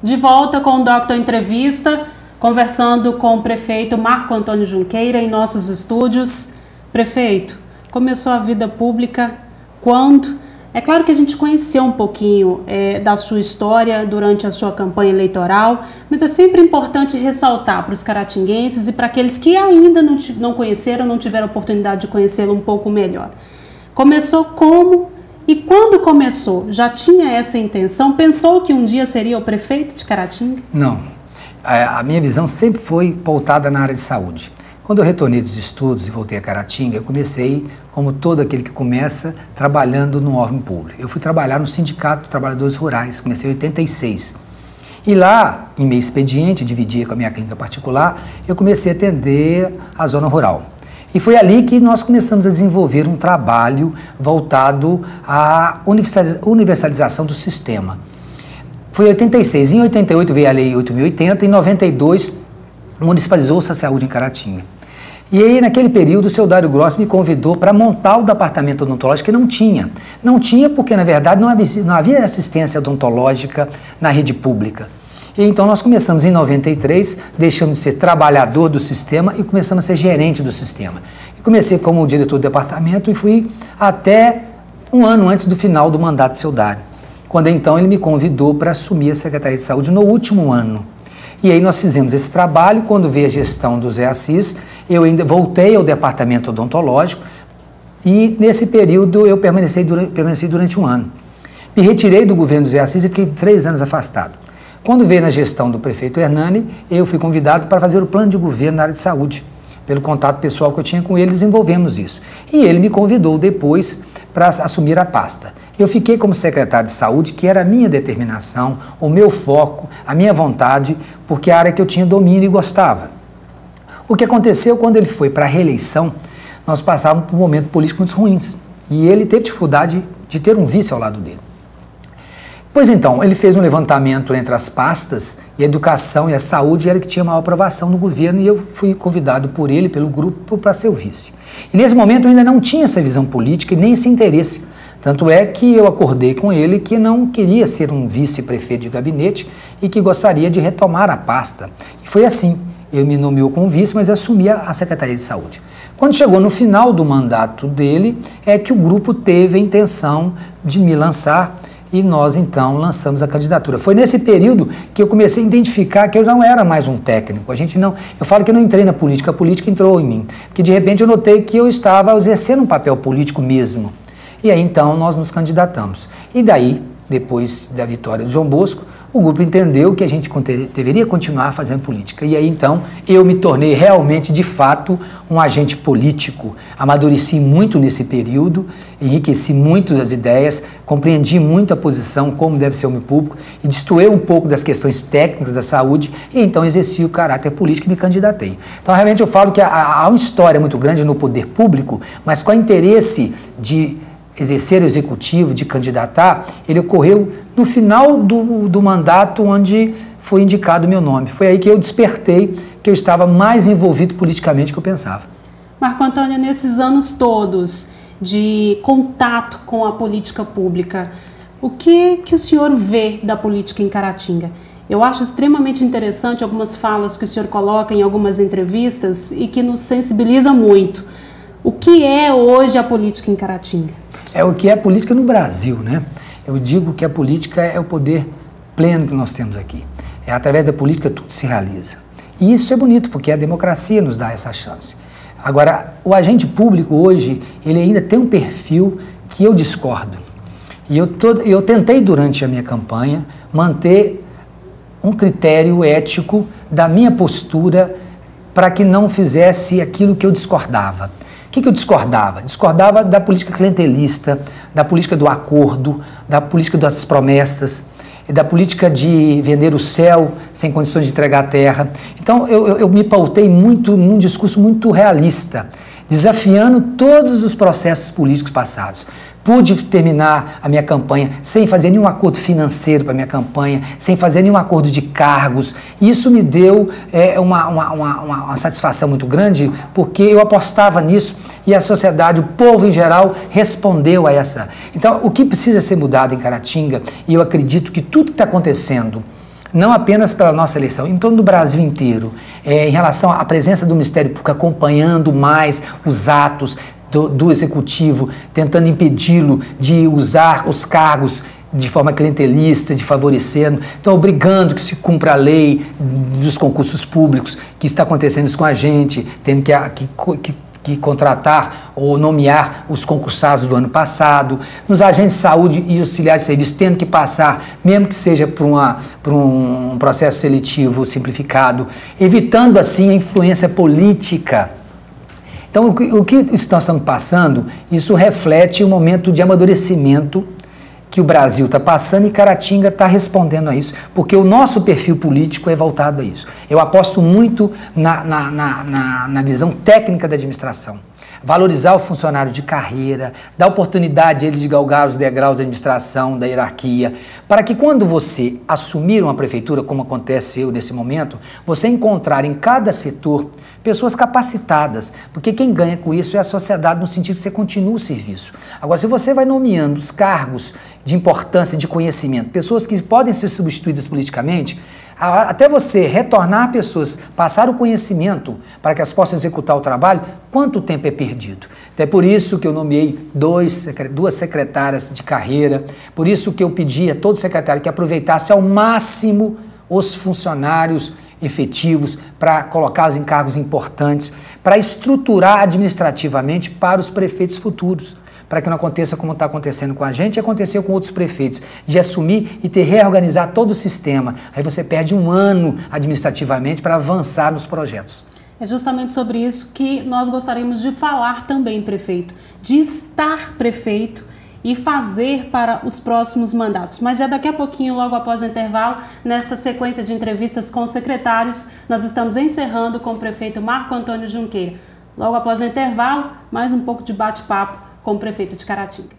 De volta com o Dr. Entrevista, conversando com o prefeito Marco Antônio Junqueira em nossos estúdios. Prefeito, começou a vida pública quando? É claro que a gente conheceu um pouquinho da sua história durante a sua campanha eleitoral, mas é sempre importante ressaltar para os caratinguenses e para aqueles que ainda não conheceram, não tiveram a oportunidade de conhecê-lo um pouco melhor. Começou como? E quando começou, já tinha essa intenção? Pensou que um dia seria o prefeito de Caratinga? Não. A minha visão sempre foi pautada na área de saúde. Quando eu retornei dos estudos e voltei a Caratinga, eu comecei, como todo aquele que começa, trabalhando no órgão público. Eu fui trabalhar no Sindicato de Trabalhadores Rurais, comecei em 86. E lá, em meio expediente, dividia com a minha clínica particular, eu comecei a atender a zona rural. E foi ali que nós começamos a desenvolver um trabalho voltado à universalização do sistema. Foi em 86, em 88 veio a Lei 8.080, em 92 municipalizou-se a saúde em Caratinga. E aí, naquele período, o seu Dário Gross me convidou para montar o departamento odontológico que não tinha. Não tinha porque, na verdade, não havia assistência odontológica na rede pública. E então nós começamos em 93, deixamos de ser trabalhador do sistema e começamos a ser gerente do sistema. E comecei como diretor do departamento e fui até um ano antes do final do mandato do seu Dário, quando então ele me convidou para assumir a Secretaria de Saúde no último ano. E aí nós fizemos esse trabalho. Quando veio a gestão do Zé Assis, eu ainda voltei ao departamento odontológico e nesse período eu permaneci durante um ano. Me retirei do governo do Zé Assis e fiquei 3 anos afastado. Quando veio na gestão do prefeito Hernani, eu fui convidado para fazer o plano de governo na área de saúde. Pelo contato pessoal que eu tinha com ele, desenvolvemos isso. E ele me convidou depois para assumir a pasta. Eu fiquei como secretário de saúde, que era a minha determinação, o meu foco, a minha vontade, porque é a área que eu tinha domínio e gostava. O que aconteceu quando ele foi para a reeleição, nós passávamos por um momento político muito ruins. E ele teve dificuldade de ter um vice ao lado dele. Pois então, ele fez um levantamento entre as pastas, e a educação e a saúde era que tinha maior aprovação no governo, e eu fui convidado por ele, pelo grupo, para ser o vice. E nesse momento eu ainda não tinha essa visão política e nem esse interesse. Tanto é que eu acordei com ele que não queria ser um vice-prefeito de gabinete e que gostaria de retomar a pasta. E foi assim, ele me nomeou como vice, mas eu assumi a Secretaria de Saúde. Quando chegou no final do mandato dele, é que o grupo teve a intenção de me lançar, e nós, então, lançamos a candidatura. Foi nesse período que eu comecei a identificar que eu não era mais um técnico. Eu falo que eu não entrei na política, a política entrou em mim. Porque, de repente, eu notei que eu estava exercendo um papel político mesmo. E aí, então, nós nos candidatamos. E daí, depois da vitória do João Bosco, o grupo entendeu que a gente deveria continuar fazendo política. E aí, então, eu me tornei realmente, de fato, um agente político. Amadureci muito nesse período, enriqueci muito das ideias, compreendi muito a posição, como deve ser o homem público, e destoei um pouco das questões técnicas da saúde, e então exerci o caráter político e me candidatei. Então, realmente, eu falo que há uma história muito grande no poder público, mas com o interesse de exercer o executivo, de candidatar, ele ocorreu no final do mandato, onde foi indicado o meu nome. Foi aí que eu despertei que eu estava mais envolvido politicamente do que eu pensava. Marco Antônio, nesses anos todos de contato com a política pública, o que o senhor vê da política em Caratinga? Eu acho extremamente interessante algumas falas que o senhor coloca em algumas entrevistas e que nos sensibiliza muito. O que é hoje a política em Caratinga? É o que é a política no Brasil, né? Eu digo que a política é o poder pleno que nós temos aqui. É através da política tudo se realiza. E isso é bonito, porque a democracia nos dá essa chance. Agora, o agente público hoje, ele ainda tem um perfil que eu discordo. E eu tentei, durante a minha campanha, manter um critério ético da minha postura para que não fizesse aquilo que eu discordava. O que eu discordava? Discordava da política clientelista, da política do acordo, da política das promessas, da política de vender o céu sem condições de entregar a terra. Então, eu me pautei muito num discurso muito realista, desafiando todos os processos políticos passados. Pude terminar a minha campanha sem fazer nenhum acordo financeiro para a minha campanha, sem fazer nenhum acordo de cargos. Isso me deu uma satisfação muito grande, porque eu apostava nisso e a sociedade, o povo em geral, respondeu a essa. Então, o que precisa ser mudado em Caratinga, e eu acredito que tudo que está acontecendo não apenas pela nossa eleição, em torno do Brasil inteiro, em relação à presença do Ministério Público acompanhando mais os atos do Executivo, tentando impedi-lo de usar os cargos de forma clientelista, de favorecendo, então obrigando que se cumpra a lei dos concursos públicos, que está acontecendo isso com a gente, tendo que contratar ou nomear os concursados do ano passado, nos agentes de saúde e auxiliares de serviço tendo que passar, mesmo que seja por um processo seletivo simplificado, evitando assim a influência política. Então o que nós estamos passando, isso reflete um momento de amadurecimento que o Brasil está passando e Caratinga está respondendo a isso, porque o nosso perfil político é voltado a isso. Eu aposto muito na visão técnica da administração. Valorizar o funcionário de carreira, dar oportunidade a ele de galgar os degraus da administração, da hierarquia, para que quando você assumir uma prefeitura, como acontece nesse momento, você encontrar em cada setor pessoas capacitadas, porque quem ganha com isso é a sociedade, no sentido que você continua o serviço. Agora, se você vai nomeando os cargos de importância, de conhecimento, pessoas que podem ser substituídas politicamente, até você retornar pessoas, passar o conhecimento para que elas possam executar o trabalho, quanto tempo é perdido? Então é por isso que eu nomeei duas secretárias de carreira, por isso que eu pedi a todo secretário que aproveitasse ao máximo os funcionários efetivos para colocá-los em cargos importantes, para estruturar administrativamente para os prefeitos futuros, para que não aconteça como está acontecendo com a gente e aconteceu com outros prefeitos, de assumir e reorganizar todo o sistema. Aí você perde um ano administrativamente para avançar nos projetos. É justamente sobre isso que nós gostaríamos de falar também, prefeito, de estar prefeito e fazer para os próximos mandatos. Mas é daqui a pouquinho, logo após o intervalo, nesta sequência de entrevistas com os secretários, nós estamos encerrando com o prefeito Marco Antônio Junqueira. Logo após o intervalo, mais um pouco de bate-papo com o prefeito de Caratinga.